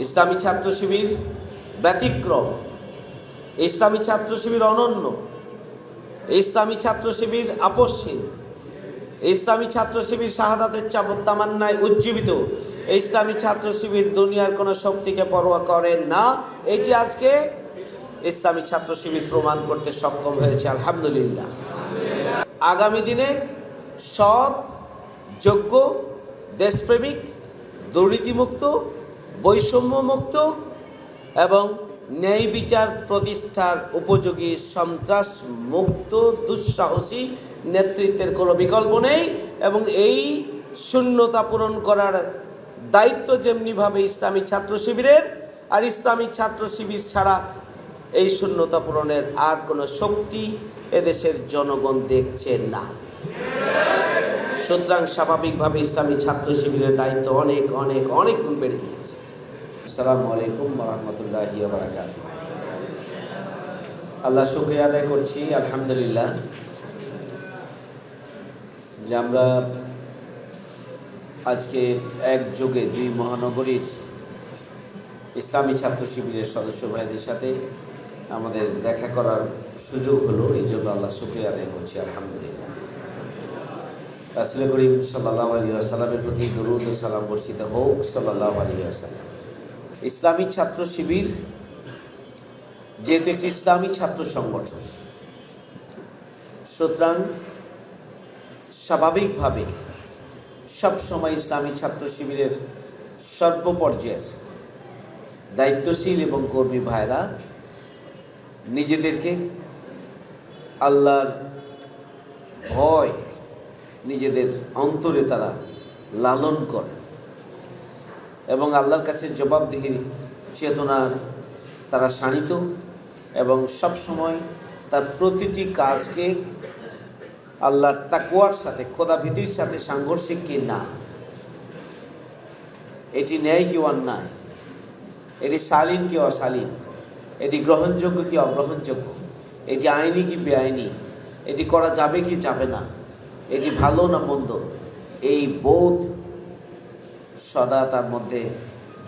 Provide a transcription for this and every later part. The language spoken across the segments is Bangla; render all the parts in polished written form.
ইসলামী ছাত্র শিবির ব্যতিক্রম, ইসলামী ছাত্র শিবির অনন্য, ইসলামী ছাত্র শিবির আপসহীন, ইসলামী ছাত্র শিবির শাহাদাতের তামান্নায় উজ্জীবিত, ইসলামী ছাত্র শিবির দুনিয়ার কোনো শক্তিকে পরোয়া করে না। এটি আজকে ইসলামী ছাত্র শিবির প্রমাণ করতে সক্ষম হয়েছে, আলহামদুলিল্লাহ। আগামী দিনে সৎ, যোগ্য, দেশপ্রেমিক, দুর্নীতিমুক্ত, বৈষম্যমুক্ত এবং ন্যায় বিচার প্রতিষ্ঠার উপযোগী সন্ত্রাস মুক্ত দুঃসাহসী নেতৃত্বের কোনো বিকল্প নেই এবং এই শূন্যতা পূরণ করার দায়িত্ব যেমনিভাবে ইসলামী ছাত্র শিবিরের, আর ইসলামী ছাত্র শিবির ছাড়া এই শূন্যতা পূরণের আর কোনো শক্তি এদেশের জনগণ দেখছে না। সুতরাং স্বাভাবিকভাবে ইসলামী ছাত্র শিবিরের দায়িত্ব অনেক অনেক অনেক গুণ বেড়ে গিয়েছে। আসসালামু আলাইকুম ওয়া রাহমাতুল্লাহি ওয়া বারাকাতুহু। আল্লাহ শুকরিয়া আদায় করছি, আলহামদুলিল্লাহ, যে আমরা আজকে একযোগে দুই মহানগরীর ইসলামী ছাত্র শিবিরের সদস্য ভাইদের সাথে আমাদের দেখা করার সুযোগ হলো। এই জন্য আল্লাহ শুকরিয়া আদায় করছি, আলহামদুলিল্লাহ। রাসূল করিম সাল্লাল্লাহু আলাইহি ওয়াসাল্লামের প্রতি দরুদ ও সালাম বর্ষিত হোক, সাল্লাল্লাহু আলাইহি ওয়াসাল্লাম। ইসলামী ছাত্র শিবির যেহেতু একটি ইসলামী ছাত্র সংগঠন, সুতরাং স্বাভাবিকভাবে সবসময় ইসলামী ছাত্র শিবিরের সর্বপর্যায়ের দায়িত্বশীল এবং কর্মী ভাইরা নিজেদেরকে আল্লাহর ভয় নিজেদের অন্তরে তারা লালন করে এবং আল্লাহর কাছে জবাবদিহির চেতনার তারা শানিত এবং সবসময় তার প্রতিটি কাজকে আল্লাহর তাকওয়ার সাথে, খোদাভীতির সাথে সাংঘর্ষিক কি না, এটি ন্যায় কি অন্যায়, এটি শালীন কি অশালীন, এটি গ্রহণযোগ্য কি অগ্রহণযোগ্য, এটি আইনি কি বেআইনি, এটি করা যাবে কি যাবে না, এটি ভালো না মন্দ, এই বোধ সদা তার মধ্যে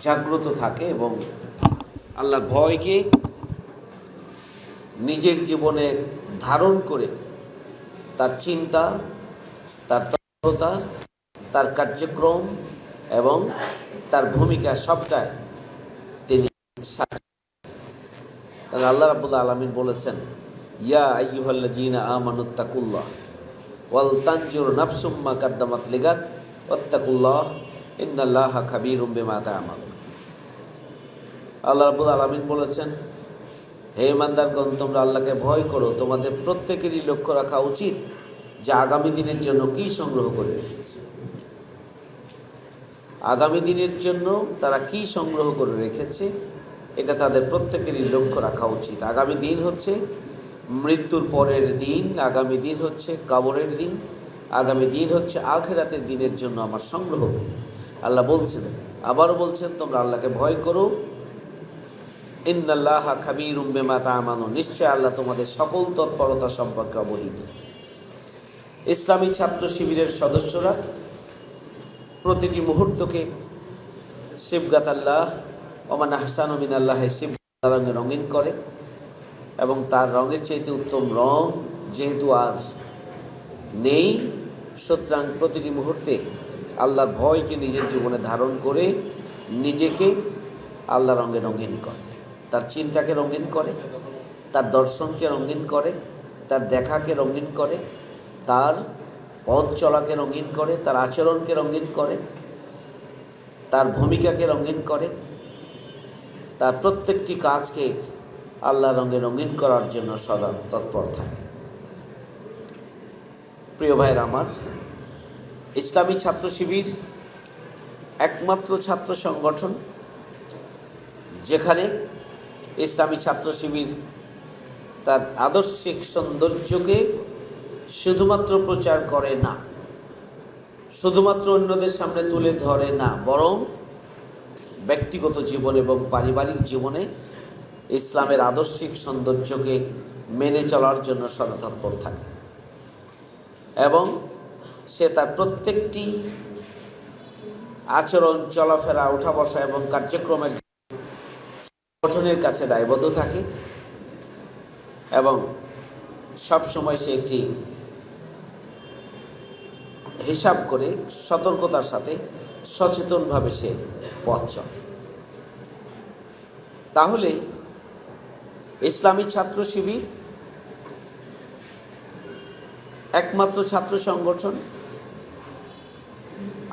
জাগ্রত থাকে এবং আল্লাহর ভয়কে নিজের জীবনে ধারণ করে তার চিন্তা, তার তৎপরতা, তার কার্যক্রম এবং তার ভূমিকা সবটাই তিনি আল্লাহ রাব্বুল আলামিন বলেছেন, ইয়া আইয়ুহাল্লাযীনা আমানুত্তাকুল্লাহ ওয়াল তানজুর নাফসুম মা কাদ্দামাত লিগাদ ওয়াত্তাকুল্লাহ ইন্নাল্লাহা খাবীরুম বিমা তা'মালুন। আল্লাহ রাব্বুল আলামিন বলেছেন, হে ইমানদারগণ, তোমরা আল্লাহকে ভয় করো। তোমাদের প্রত্যেকেরই লক্ষ্য রাখা উচিত যে আগামী দিনের জন্য কি সংগ্রহ করে রেখেছে। আগামী দিনের জন্য তারা কি সংগ্রহ করে রেখেছে এটা তাদের প্রত্যেকেরই লক্ষ্য রাখা উচিত। আগামী দিন হচ্ছে মৃত্যুর পরের দিন, আগামী দিন হচ্ছে কবরের দিন, আগামী দিন হচ্ছে আখিরাতের দিনের জন্য আমার সংগ্রহ কি। আল্লাহ বলছেন, আবারও বলছেন, তোমরা আল্লাহকে ভয় করো, ইন্নাল্লাহা খাবীরুম বিমা তা'মালুন, নিশ্চয় আল্লাহ তোমাদের সকল তৎপরতা সম্পর্কে অবহিত। ইসলামী ছাত্র শিবিরের সদস্যরা প্রতিটি মুহূর্তকে সিবগাত আল্লাহ ওমান আহসানু মিনাল্লাহি সিবগাত রঙে রঙিন করে এবং তার রঙের চাইতে উত্তম রং যেহেতু আর নেই, সুতরাং প্রতিটি মুহূর্তে আল্লাহর ভয়কে নিজের জীবনে ধারণ করে নিজেকে আল্লাহ রঙে রঙিন করে, তার চিন্তাকে রঙিন করে, তার দর্শনকে রঙিন করে, তার দেখাকে রঙিন করে, তার পথ চলাকে রঙিন করে, তার আচরণকে রঙিন করে, তার ভূমিকাকে রঙিন করে, তার প্রত্যেকটি কাজকে আল্লাহ রঙে রঙিন করার জন্য সদা তৎপর থাকে। প্রিয় ভাইরা আমার, ইসলামী ছাত্র শিবির একমাত্র ছাত্র সংগঠন যেখানে ইসলামী ছাত্র শিবির তার আদর্শিক সৌন্দর্যকে শুধুমাত্র প্রচার করে না, শুধুমাত্র অন্যদের সামনে তুলে ধরে না, বরং ব্যক্তিগত জীবন এবং পারিবারিক জীবনে ইসলামের আদর্শিক সৌন্দর্যকে মেনে চলার জন্য সদা তৎপর থাকে এবং সে তার প্রত্যেকটি আচরণ, চলাফেরা, ওঠা বসা এবং কার্যক্রমের গঠনের কাছে দায়বদ্ধ থাকে এবং সব সময় সে একটি হিসাব করে সতর্কতার সাথে সচেতনভাবে সে পথ চলে। তাহলে ইসলামী ছাত্র শিবির একমাত্র ছাত্র সংগঠন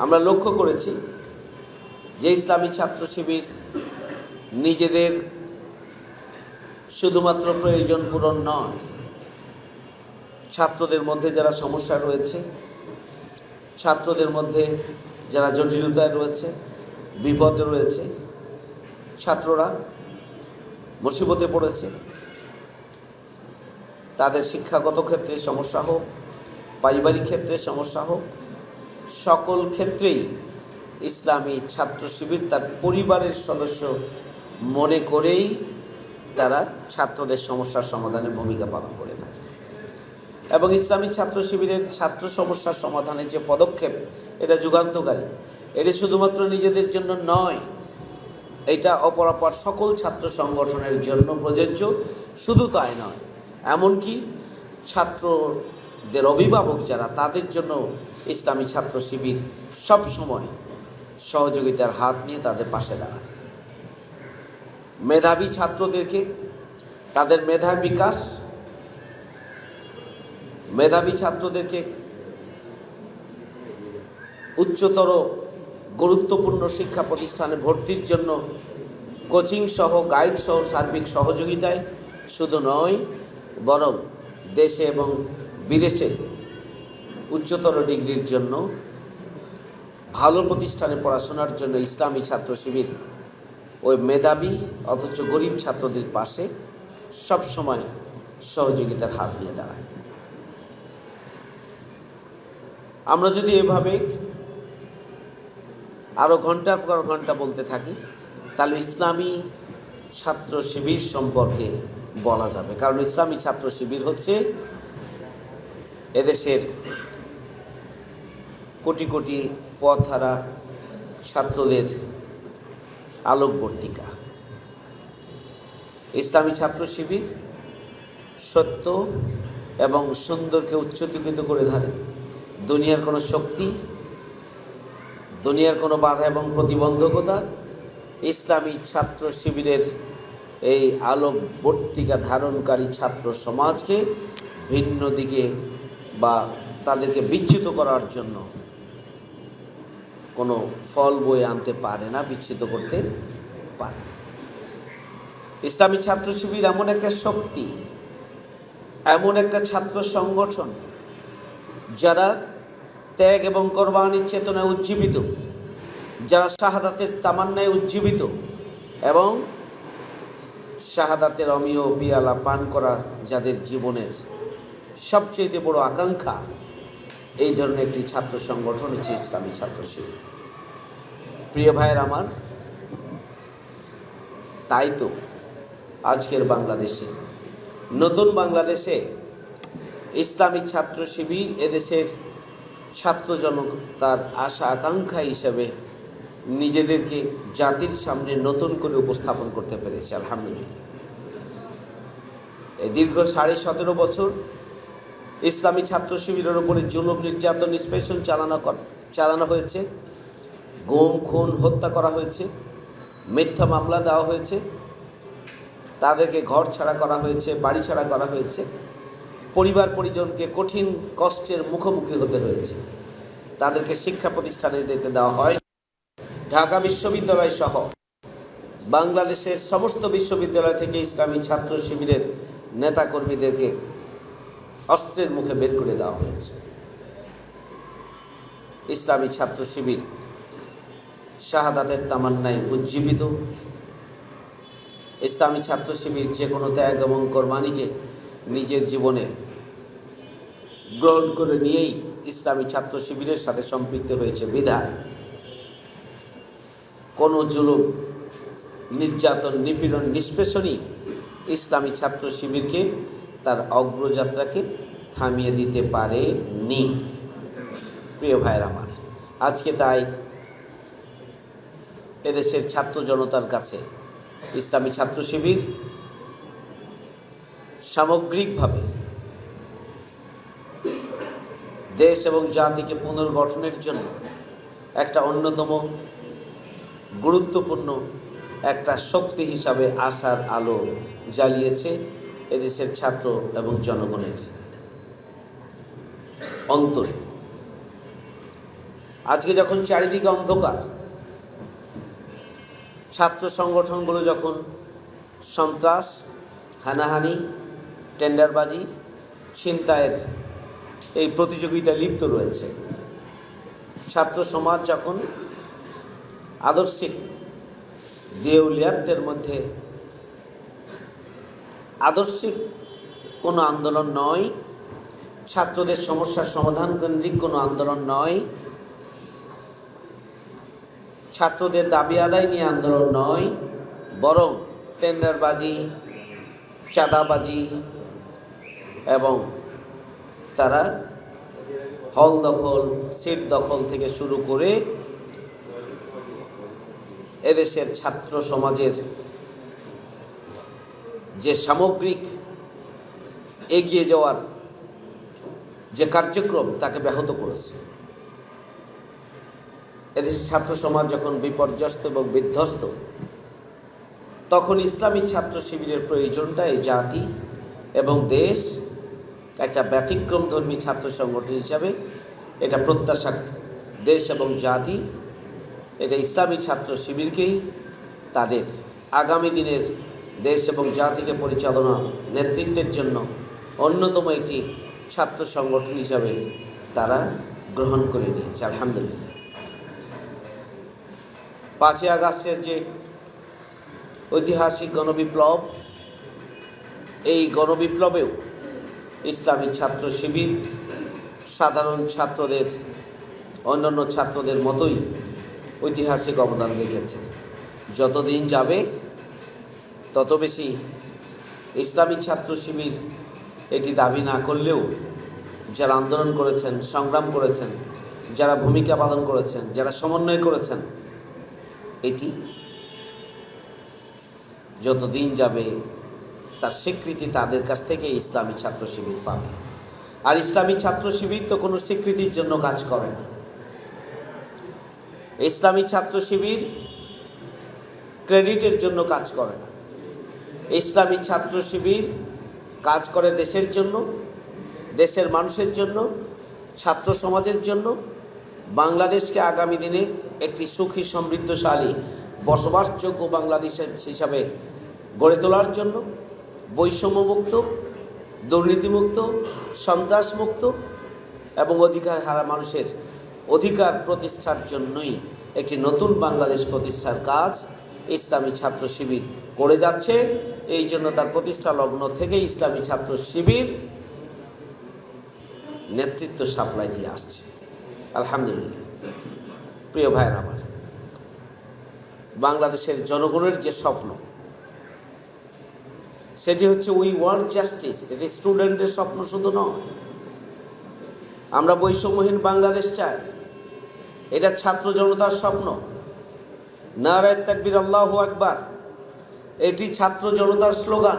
আমরা লক্ষ্য করেছি যে ইসলামী ছাত্র শিবির নিজেদের শুধুমাত্র প্রয়োজন পূরণ নয়, ছাত্রদের মধ্যে যারা সমস্যা রয়েছে, ছাত্রদের মধ্যে যারা জটিলতায় রয়েছে, বিপদে রয়েছে, ছাত্ররা মুসিবতে পড়েছে, তাদের শিক্ষাগত ক্ষেত্রে সমস্যা হোক, পারিবারিক ক্ষেত্রে সমস্যা হোক, সকল ক্ষেত্রেই ইসলামী ছাত্র শিবির তার পরিবারের সদস্য মনে করেই তারা ছাত্রদের সমস্যার সমাধানে ভূমিকা পালন করে থাকে। এবং ইসলামী ছাত্র শিবিরের ছাত্র সমস্যার সমাধানের যে পদক্ষেপ, এটা যুগান্তকারী। এটি শুধুমাত্র নিজেদের জন্য নয়, এটা অপরাপর সকল ছাত্র সংগঠনের জন্য প্রযোজ্য। শুধু তাই নয়, এমনকি ছাত্রদের অভিভাবক যারা, তাদের জন্য ইসলামী ছাত্র শিবির সব সময় সহযোগিতার হাত নিয়ে তাদের পাশে দাঁড়ায়। মেধাবী ছাত্রদেরকে তাদের মেধার বিকাশ, মেধাবী ছাত্রদেরকে উচ্চতর গুরুত্বপূর্ণ শিক্ষা প্রতিষ্ঠানে ভর্তির জন্য কোচিং সহ, গাইড সহ সার্বিক সহযোগিতায় শুধু নয়, বরং দেশে এবং বিদেশে উচ্চতর ডিগ্রির জন্য, ভালো প্রতিষ্ঠানে পড়াশোনার জন্য ইসলামী ছাত্র শিবির ওই মেধাবী অথচ গরিব ছাত্রদের পাশে সব সময় সহযোগিতার হাত নিয়ে দাঁড়ায়। আমরা যদি এভাবে আরো ঘন্টার পর ঘন্টা বলতে থাকি, তাহলে ইসলামী ছাত্র শিবির সম্পর্কে বলা যাবে। কারণ ইসলামী ছাত্র শিবির হচ্ছে এদেশের কোটি কোটি পথহারা ছাত্রদের আলোকবর্তিকা। ইসলামী ছাত্র শিবির সত্য এবং সুন্দরকে উচ্চকিত করে ধরে। দুনিয়ার কোনো শক্তি, দুনিয়ার কোনো বাধা এবং প্রতিবন্ধকতা ইসলামী ছাত্র শিবিরের এই আলোকবর্তিকা ধারণকারী ছাত্র সমাজকে ভিন্ন দিকে বা তাদেরকে বিচ্যুত করার জন্য কোনো ফল বয়ে আনতে পারে না, বিচ্যুত করতে পারে। ইসলামী ছাত্র শিবির এমন একটা শক্তি, এমন একটা ছাত্র সংগঠন যারা ত্যাগ এবং কোরবানির চেতনায় উজ্জীবিত, যারা শাহাদাতের তামান্নায় উজ্জীবিত এবং শাহাদাতের অমীয় পিয়ালা পান করা যাদের জীবনের সবচেয়ে বড় আকাঙ্ক্ষা, এই ধরনের একটি ছাত্র সংগঠন হচ্ছে ইসলামী ছাত্র শিবির। প্রিয় ভাইয়ের আমার, তাই তো আজকের বাংলাদেশে, নতুন বাংলাদেশে ইসলামী ছাত্র শিবির এদেশের ছাত্র জনতার আশা আকাঙ্ক্ষা হিসেবে নিজেদেরকে জাতির সামনে নতুন করে উপস্থাপন করতে পেরেছে। আলহামদুলিল্লাহ। এই দীর্ঘ 17.5 বছর ইসলামী ছাত্র শিবিরের উপরে জুলুম, নির্যাতন, নিষ্পেষণ চালানো হয়েছে, গুম, খুন, হত্যা করা হয়েছে, মিথ্যা মামলা দেওয়া হয়েছে, তাদেরকে ঘর ছাড়া করা হয়েছে, বাড়ি ছাড়া করা হয়েছে, পরিবার পরিজনকে কঠিন কষ্টের মুখোমুখি হতে হয়েছে, তাদেরকে শিক্ষা প্রতিষ্ঠানে যেতে দেওয়া হয়। ঢাকা বিশ্ববিদ্যালয় সহ বাংলাদেশের সমস্ত বিশ্ববিদ্যালয় থেকে ইসলামী ছাত্র শিবিরের নেতাকর্মীদেরকে অস্ত্রের মুখে বের করে দেওয়া হয়েছে। ইসলামী ছাত্র শিবির শাহাদাতের তামান্নায় উজ্জীবিত। ইসলামী ছাত্র শিবির যে কোনো ত্যাগ এবং কোরবানিকে নিজের জীবনে গ্রহণ করে নিয়েই ইসলামী ছাত্র শিবিরের সাথে সম্পৃক্ত হয়েছে বিধায় কোনো জুলুম, নির্যাতন, নিপীড়ন, নিষ্পেষণই ইসলামী ছাত্র শিবিরকে তার অগ্রযাত্রাকে থামিয়ে দিতে পারেনি। প্রিয় ভাইয়ের আমার, আজকে তাই এদেশের ছাত্র জনতার কাছে ইসলামী ছাত্র শিবির সামগ্রিকভাবে দেশ এবং জাতিকে পুনর্গঠনের জন্য একটা অন্যতম গুরুত্বপূর্ণ একটা শক্তি হিসাবে আশার আলো জ্বালিয়েছে এদেশের ছাত্র এবং জনগণের অন্তরে। আজকে যখন চারিদিকে অন্ধকার, ছাত্র সংগঠনগুলো যখন সন্ত্রাস, হানাহানি, টেন্ডারবাজি, ছিনতাইয়ের এই প্রতিযোগিতায় লিপ্ত রয়েছে, ছাত্র সমাজ যখন আদর্শিক দেউলিয়াত্বের মধ্যে, আদর্শিক কোনো আন্দোলন নয়, ছাত্রদের সমস্যার সমাধান কেন্দ্রিক কোনো আন্দোলন নয়, ছাত্রদের দাবি আদায় নিয়ে আন্দোলন নয়, বরং টেন্ডারবাজি, চাঁদাবাজি এবং তারা হল দখল, সিট দখল থেকে শুরু করে এদেশের ছাত্র সমাজের যে সামগ্রিক এগিয়ে যাওয়ার যে কার্যক্রম তাকে ব্যাহত করেছে। এদেশের ছাত্র সমাজ যখন বিপর্যস্ত এবং বিধ্বস্ত, তখন ইসলামী ছাত্র শিবিরের প্রয়োজনটা এই জাতি এবং দেশ একটা ব্যতিক্রমধর্মী ছাত্র সংগঠন হিসাবে এটা প্রত্যাশা, দেশ এবং জাতি এটা ইসলামী ছাত্র শিবিরকেই তাদের আগামী দিনের দেশ এবং জাতিকে পরিচালনার নেতৃত্বের জন্য অন্যতম একটি ছাত্র সংগঠন হিসাবে তারা গ্রহণ করে নিয়েছে। আলহামদুলিল্লাহ। 5ই আগস্টের যে ঐতিহাসিক গণবিপ্লব, এই গণবিপ্লবেও ইসলামী ছাত্র শিবির সাধারণ ছাত্রদের, অন্যান্য ছাত্রদের মতোই ঐতিহাসিক অবদান রেখেছে। যতদিন যাবে তত বেশি ইসলামী ছাত্র শিবির এটি দাবি না করলেও যারা আন্দোলন করেছেন, সংগ্রাম করেছেন, যারা ভূমিকা পালন করেছেন, যারা সমন্বয় করেছেন, এটি যতদিন যাবে তার স্বীকৃতি তাদের কাছ থেকে ইসলামী ছাত্র শিবির পাবে। আর ইসলামী ছাত্র শিবির তো কোনো স্বীকৃতির জন্য কাজ করে না। ইসলামী ছাত্র শিবির ক্রেডিটের জন্য কাজ করে না। ইসলামী ছাত্র শিবির কাজ করে দেশের জন্য, দেশের মানুষের জন্য, ছাত্র সমাজের জন্য, বাংলাদেশকে আগামী দিনে একটি সুখী সমৃদ্ধশালী বসবাসযোগ্য বাংলাদেশ হিসাবে গড়ে তোলার জন্য, বৈষম্যমুক্ত, দুর্নীতিমুক্ত, সন্ত্রাসমুক্ত এবং অধিকার হারা মানুষের অধিকার প্রতিষ্ঠার জন্যই একটি নতুন বাংলাদেশ প্রতিষ্ঠার কাজ ইসলামী ছাত্র শিবির করে যাচ্ছে। এই জন্য তার প্রতিষ্ঠা লগ্ন থেকে ইসলামী ছাত্র শিবির নেতৃত্ব সাপ্লাই দিয়ে আসছে। আলহামদুলিল্লাহ। প্রিয় ভাইয়ের আমার, বাংলাদেশের জনগণের যে স্বপ্ন সেটি হচ্ছে উই ওয়ান্ট জাস্টিস। এটি স্টুডেন্টদের স্বপ্ন শুধু নয়, আমরা বৈষম্যহীন বাংলাদেশ চাই, এটা ছাত্র জনতার স্বপ্ন। নারায়ে তাকবীর, আল্লাহু আকবার, এটি ছাত্র জনতার স্লোগান।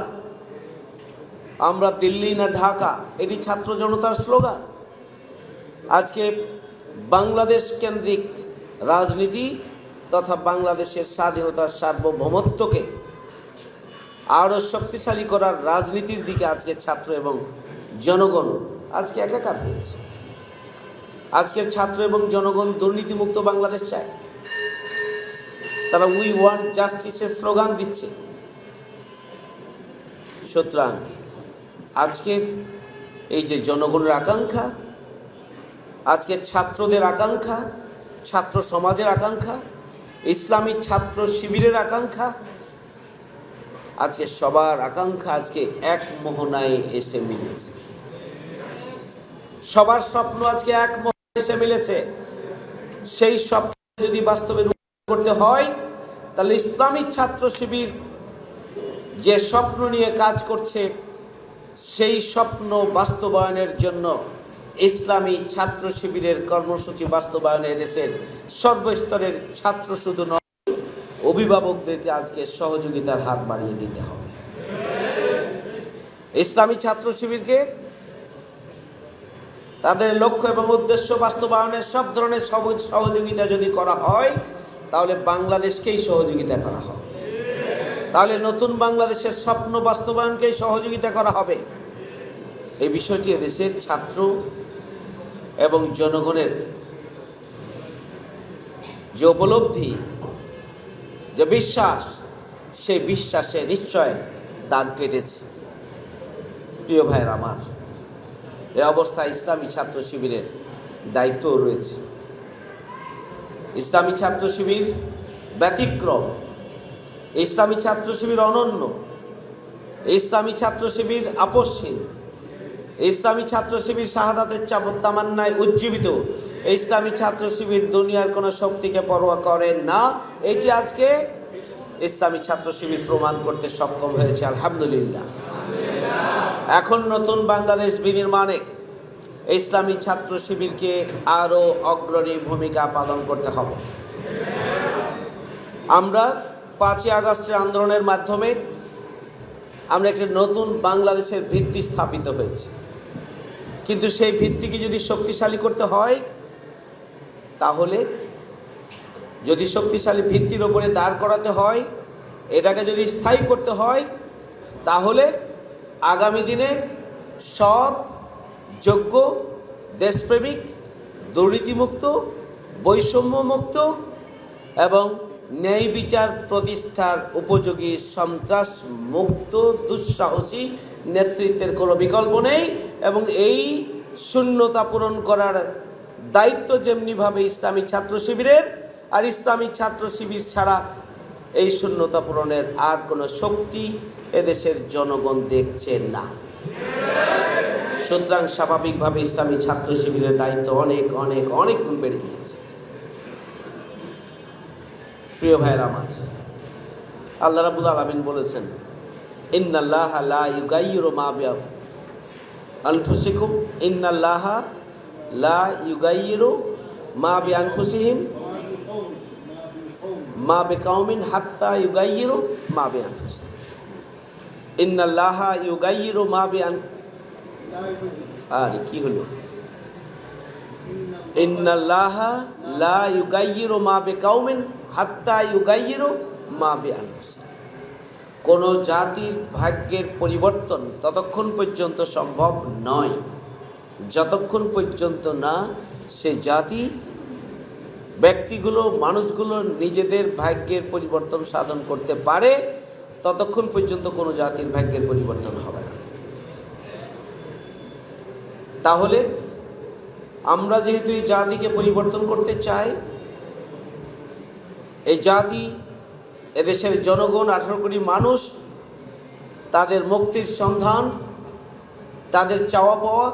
আমরা দিল্লি না ঢাকা, এটি ছাত্র জনতার স্লোগান। আজকে বাংলাদেশ কেন্দ্রিক রাজনীতি তথা বাংলাদেশের স্বাধীনতার সার্বভৌমত্বকে আরও শক্তিশালী করার রাজনীতির দিকে আজকে ছাত্র এবং জনগণ আজকে একাকার হয়েছে। আজকের ছাত্র এবং জনগণ দুর্নীতিমুক্ত বাংলাদেশ চায়। তারা উই ওয়ান্ট জাস্টিসের স্লোগান দিচ্ছে। সুতরাং আজকের এই যে জনগণের আকাঙ্ক্ষা, আজকের ছাত্রদের আকাঙ্ক্ষা, ছাত্র সমাজের আকাঙ্ক্ষা, ইসলামী ছাত্র শিবিরের আকাঙ্ক্ষা, আজকে সবার আকাঙ্ক্ষা আজকে এক মোহনায় এসে মিলেছে। সবার স্বপ্ন আজকে এক মোহনায় এসে মিলেছে। সেই স্বপ্ন যদি বাস্তবে রূপায়ণ করতে হয়, তাহলে ইসলামী ছাত্র শিবির যে স্বপ্ন নিয়ে কাজ করছে, সেই স্বপ্ন বাস্তবায়নের জন্য ইসলামী ছাত্র শিবিরের কর্মসূচি বাস্তবায়নে দেশের সর্বস্তরের ছাত্র শুধু নয়, অভিভাবকদেরকে আজকে সহযোগিতার হাত বাড়িয়ে দিতে হবে। ইসলামী ছাত্র শিবিরকে তাদের লক্ষ্য এবং উদ্দেশ্য বাস্তবায়নের সব ধরনের সহযোগিতা যদি করা হয়, তাহলে বাংলাদেশকেই সহযোগিতা করা হবে, তাহলে নতুন বাংলাদেশের স্বপ্ন বাস্তবায়নকেই সহযোগিতা করা হবে। এই বিষয়টি দেশের ছাত্র এবং জনগণের যে উপলব্ধি, যে বিশ্বাস, সেই বিশ্বাসে নিশ্চয় দাগ কেটেছে। প্রিয় ভাইয়ের আমার, এই অবস্থায় ইসলামী ছাত্র শিবিরের দায়িত্ব রয়েছে। ইসলামী ছাত্র শিবির ব্যতিক্রম, ইসলামী ছাত্র শিবির অনন্য, ইসলামী ছাত্র শিবির আপসহীন, ইসলামী ছাত্র শিবির শাহাদাতের তামান্নায় উজ্জীবিত। ইসলামী ছাত্র শিবির দুনিয়ার কোনো শক্তিকে পরোয়া করে না। এটি আজকে ইসলামী ছাত্র শিবির প্রমাণ করতে সক্ষম হয়েছে, আলহামদুলিল্লাহ। এখন নতুন বাংলাদেশ বিনির্মাণে ইসলামী ছাত্র শিবিরকে আরও অগ্রণী ভূমিকা পালন করতে হবে। আমরা 5ই আগস্টের আন্দোলনের মাধ্যমে আমরা একটি নতুন বাংলাদেশের ভিত্তি স্থাপিত হয়েছে, কিন্তু সেই ভিত্তিকে যদি শক্তিশালী করতে হয়, তাহলে যদি শক্তিশালী ভিত্তির ওপরে দাঁড় করাতে হয়, এটাকে যদি স্থায়ী করতে হয়, তাহলে আগামী দিনে সৎ, যোগ্য, দেশপ্রেমিক, দুর্নীতিমুক্ত, বৈষম্যমুক্ত এবং ন্যায় বিচার প্রতিষ্ঠার উপযোগী সন্ত্রাস মুক্ত দুঃসাহসী নেতৃত্বের কোনো বিকল্প নেই। এবং এই শূন্যতা পূরণ করার দায়িত্ব যেমনিভাবে ইসলামী ছাত্র শিবিরের, আর ইসলামী ছাত্র শিবির ছাড়া এই শূন্যতা পূরণের আর কোনো শক্তি এদেশের জনগণ দেখছে না। সুতরাং স্বাভাবিকভাবে ইসলামী ছাত্র শিবিরের দায়িত্ব অনেক অনেক অনেক গুণ বেড়ে গিয়েছে। প্রিয় ভাইয়ের আমার, আল্লাহ রাব্বুল আলামিন বলেছেন, ইন্নাল্লাহা লা ইউগাইয়িরু মা বিআনফুসিকুম, ইন্নাল্লাহা লা ইউগাইয়িরু মা বিআনফুসিহিম মা বিকাউমিন হাত্তা ইউগাইয়িরু মা বিআনফুসিহিম। ইন্নাল্লাহা ইউগাইয়িরু মা বিআন আরে কি হলো, ইন্নাল্লাহা লা ইউগাইয়িরু মা বিকাউমিন হাত্তা ইউগাইয়িরু মা বিআনফুসিহিম। কোন জাতির ভাগ্যের পরিবর্তন ততক্ষণ পর্যন্ত সম্ভব নয় যতক্ষণ পর্যন্ত না সে জাতি, ব্যক্তিগুলো, মানুষগুলো নিজেদের ভাগ্যের পরিবর্তন সাধন করতে পারে, ততক্ষণ পর্যন্ত কোনো জাতির ভাগ্যের পরিবর্তন হবে না। তাহলে আমরা যেহেতু এই জাতিকে পরিবর্তন করতে চাই, এই জাতি, এদেশের জনগণ, 18 কোটি মানুষ, তাদের মুক্তির সন্ধান, তাদের চাওয়া পাওয়া,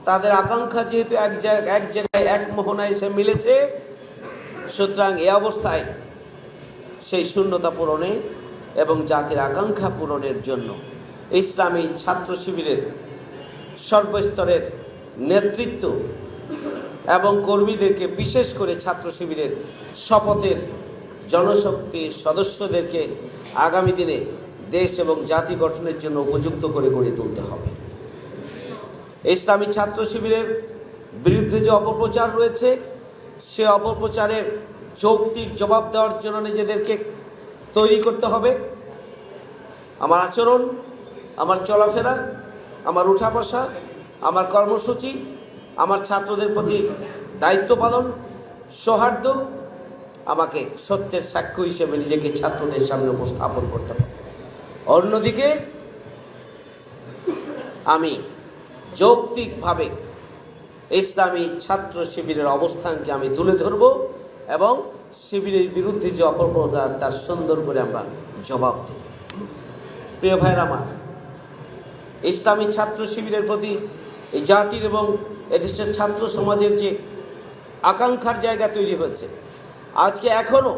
তাদের আকাঙ্ক্ষা যেহেতু এক জায়গায় এক মোহনায় এসে মিলেছে, সুতরাং এই অবস্থায় সেই শূন্যতা পূরণে এবং জাতির আকাঙ্ক্ষা পূরণের জন্য ইসলামী ছাত্র শিবিরের সর্বস্তরের নেতৃত্ব এবং কর্মীদেরকে, বিশেষ করে ছাত্র শিবিরের শপথের জনশক্তির সদস্যদেরকে আগামী দিনে দেশ এবং জাতি গঠনের জন্য উপযুক্ত করে গড়ে তুলতে হবে। ইসলামী ছাত্র শিবিরের বিরুদ্ধে যে অপপ্রচার রয়েছে, সে অপপ্রচারের যৌক্তিক জবাব দেওয়ার জন্য নিজেদেরকে তৈরি করতে হবে। আমার আচরণ, আমার চলাফেরা, আমার উঠা বসা, আমার কর্মসূচি, আমার ছাত্রদের প্রতি দায়িত্ব পালন, সৌহার্দ্য, আমাকে সত্যের সাক্ষ্য হিসেবে নিজেকে ছাত্রদের সামনে উপস্থাপন করতে হবে। অন্যদিকে আমি যৌক্তিকভাবে ইসলামী ছাত্র শিবিরের অবস্থানকে আমি তুলে ধরব এবং শিবিরের বিরুদ্ধে যে অপপ্রচার, তার সুন্দর করে আমরা জবাব দেব। প্রিয় ভাইয়ের আমার, ইসলামী ছাত্র শিবিরের প্রতি এই জাতির এবং এদেশের ছাত্র সমাজের যে আকাঙ্ক্ষার জায়গা তৈরি হয়েছে, আজকে এখনো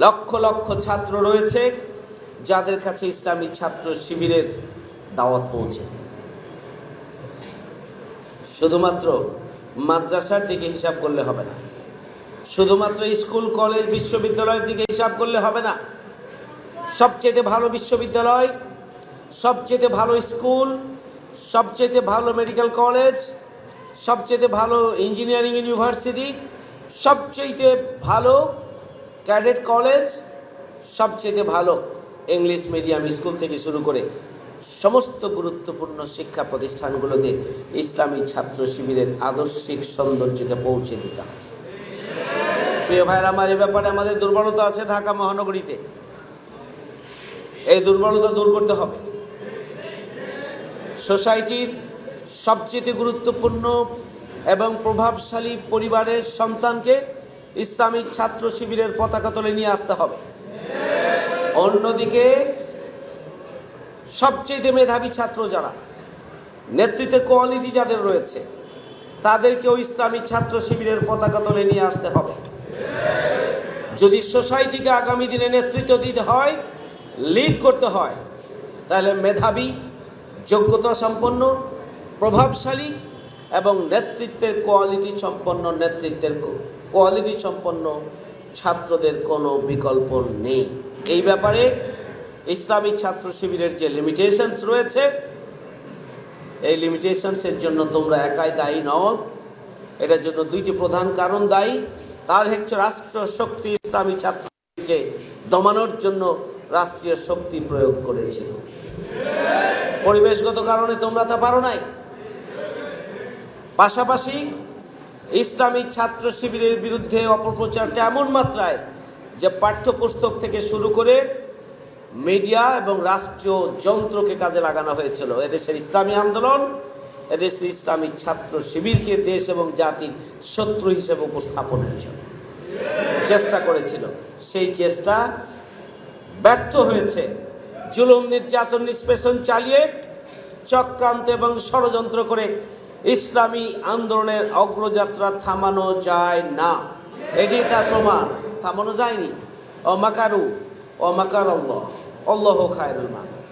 লক্ষ লক্ষ ছাত্র রয়েছে যাদের কাছে ইসলামী ছাত্র শিবিরের দাওয়াত পৌঁছে। শুধুমাত্র মাদ্রাসার দিকে হিসাব করলে হবে না, শুধুমাত্র স্কুল, কলেজ, বিশ্ববিদ্যালয়ের দিকে হিসাব করলে হবে না। সবচেয়ে ভালো বিশ্ববিদ্যালয়, সবচেয়ে ভালো স্কুল, সবচেয়ে ভালো মেডিকেল কলেজ, সবচেয়ে ভালো ইঞ্জিনিয়ারিং ইউনিভার্সিটি, সবচেয়ে ভালো ক্যাডেট কলেজ, সবচেয়ে ভালো ইংলিশ মিডিয়াম স্কুল থেকে শুরু করে সমস্ত গুরুত্বপূর্ণ শিক্ষা প্রতিষ্ঠানগুলোতে ইসলামী ছাত্র শিবিরের আদর্শিক সৌন্দর্যকে পৌঁছে দিতে হবে। প্রিয় ভাইয়ের আমার, এ ব্যাপারে আমাদের দুর্বলতা আছে ঢাকা মহানগরীতে। এই দুর্বলতা দূর করতে হবে। সোসাইটির সবচেয়ে গুরুত্বপূর্ণ এবং প্রভাবশালী পরিবারের সন্তানকে ইসলামী ছাত্র শিবিরের পতাকা তলে নিয়ে আসতে হবে। অন্যদিকে সবচেয়ে মেধাবী ছাত্র যারা, নেতৃত্বের কোয়ালিটি যাদের রয়েছে, তাদেরকেও ইসলামী ছাত্র শিবিরের পতাকা তলে নিয়ে আসতে হবে। যদি সোসাইটিকে আগামী দিনে নেতৃত্ব দিতে হয়, লিড করতে হয়, তাহলে মেধাবী, যোগ্যতা সম্পন্ন, প্রভাবশালী এবং নেতৃত্বের কোয়ালিটি সম্পন্ন ছাত্রদের কোনো বিকল্প নেই। এই ব্যাপারে ইসলামী ছাত্র শিবিরের যে লিমিটেশনস রয়েছে, এই লিমিটেশনসের জন্য তোমরা একাই দায়ী নও। এটার জন্য দুইটি প্রধান কারণ দায়ী। তার হচ্ছে রাষ্ট্র শক্তি ইসলামী ছাত্র শিবিরকে দমানোর জন্য রাষ্ট্রীয় শক্তি প্রয়োগ করেছিল। পরিবেশগত কারণে তোমরা তা পারো নাই। পাশাপাশি ইসলামী ছাত্র শিবিরের বিরুদ্ধে অপপ্রচারটা এমন মাত্রায় যে পাঠ্যপুস্তক থেকে শুরু করে মিডিয়া এবং রাষ্ট্রীয় যন্ত্রকে কাজে লাগানো হয়েছিল এদেশের ইসলামী আন্দোলন, এদেশের ইসলামী ছাত্র শিবিরকে দেশ এবং জাতির শত্রু হিসেবে উপস্থাপনের জন্য চেষ্টা করেছিল। সেই চেষ্টা ব্যর্থ হয়েছে। জুলুম, নির্যাতন, নিষ্পেষণ চালিয়ে চক্রান্ত এবং ষড়যন্ত্র করে ইসলামী আন্দোলনের অগ্রযাত্রা থামানো যায় না। এটি তার প্রমাণ। থামানো যায়নি। অমাকারু অমাকার আল্লাহ খায়রুল মাকির।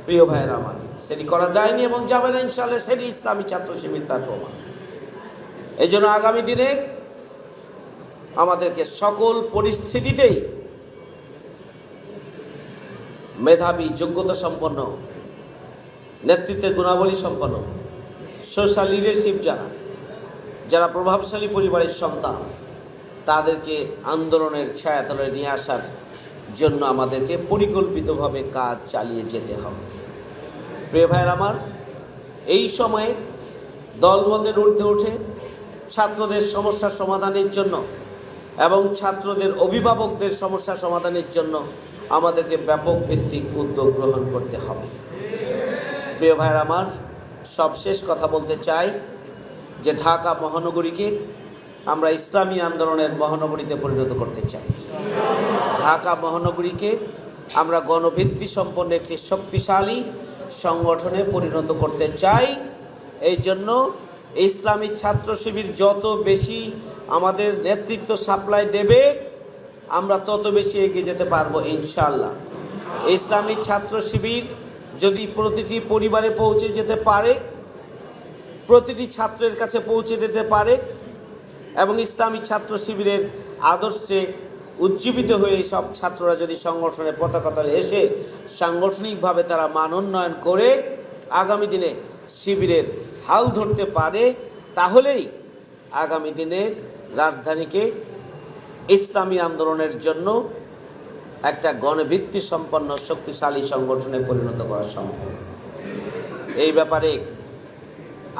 প্রিয় ভাইয়েরা আমার, সেটি করা যায়নি এবং যাবে না ইনশাআল্লাহ। সেটি ইসলামী ছাত্র শিবির তার প্রমাণ। এই জন্য আগামী দিনে আমাদেরকে সকল পরিস্থিতিতেই মেধাবী, যোগ্যতা সম্পন্ন, নেতৃত্বের গুণাবলী সম্পন্ন, সোশ্যাল লিডারশিপ যারা প্রভাবশালী পরিবারের সন্তান, তাদেরকে আন্দোলনের ছায়াতলে নিয়ে আসার জন্য আমাদেরকে পরিকল্পিতভাবে কাজ চালিয়ে যেতে হবে। প্রিয় ভাইয়ের আমার, এই সময়ে দলমতের ঊর্ধ্বে উঠে ছাত্রদের সমস্যা সমাধানের জন্য এবং ছাত্রদের অভিভাবকদের সমস্যা সমাধানের জন্য আমাদেরকে ব্যাপক ভিত্তিক উদ্যোগ গ্রহণ করতে হবে। প্রিয় ভাইয়ের আমার, সবশেষ কথা বলতে চাই যে ঢাকা মহানগরীকে আমরা ইসলামী আন্দোলনের মহানগরীতে পরিণত করতে চাই। ঢাকা মহানগরীকে আমরা গণভিত্তি সম্পন্ন একটি শক্তিশালী সংগঠনে পরিণত করতে চাই। এই জন্য ইসলামী ছাত্র শিবির যত বেশি আমাদের নেতৃত্ব সাপ্লাই দেবে, আমরা তত বেশি এগিয়ে যেতে পারবো ইনশাআল্লাহ। ইসলামী ছাত্র শিবির যদি প্রতিটি পরিবারে পৌঁছে যেতে পারে, প্রতিটি ছাত্রের কাছে পৌঁছে দিতে পারে এবং ইসলামী ছাত্র শিবিরের আদর্শে উজ্জীবিত হয়ে সব ছাত্ররা যদি সংগঠনের পতাকা তলে এসে সাংগঠনিকভাবে তারা মান উন্নয়ন করে আগামী দিনে শিবিরের হাল ধরতে পারে, তাহলেই আগামী দিনের রাজধানীকে ইসলামী আন্দোলনের জন্য একটা গণভিত্তি সম্পন্ন শক্তিশালী সংগঠনে পরিণত করা সম্ভব। এই ব্যাপারে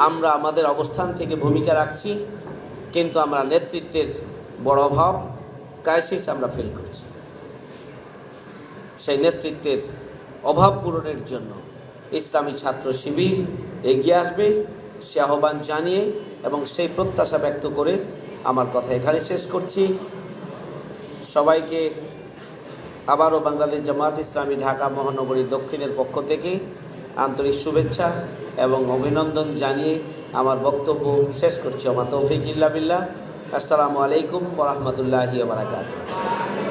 আমরা আমাদের অবস্থান থেকে ভূমিকা রাখছি, কিন্তু আমরা নেতৃত্বের বড় অভাব, ক্রাইসিস আমরা ফিল করছি। সেই নেতৃত্বের অভাব পূরণের জন্য ইসলামী ছাত্র শিবির এগিয়ে আসবে, সে আহ্বান জানিয়ে এবং সেই প্রত্যাশা ব্যক্ত করে আমার কথা এখানে শেষ করছি। সবাইকে আবারও বাংলাদেশ জামাত ইসলামী ঢাকা মহানগরী দক্ষিণের পক্ষ থেকে আন্তরিক শুভেচ্ছা এবং অভিনন্দন জানিয়ে আমার বক্তব্য শেষ করছি। ওমা তৌফিক ইল্লা বিল্লাহ। আসসালামু আলাইকুম ওয়া রাহমাতুল্লাহি ওয়া বারাকাতুহু।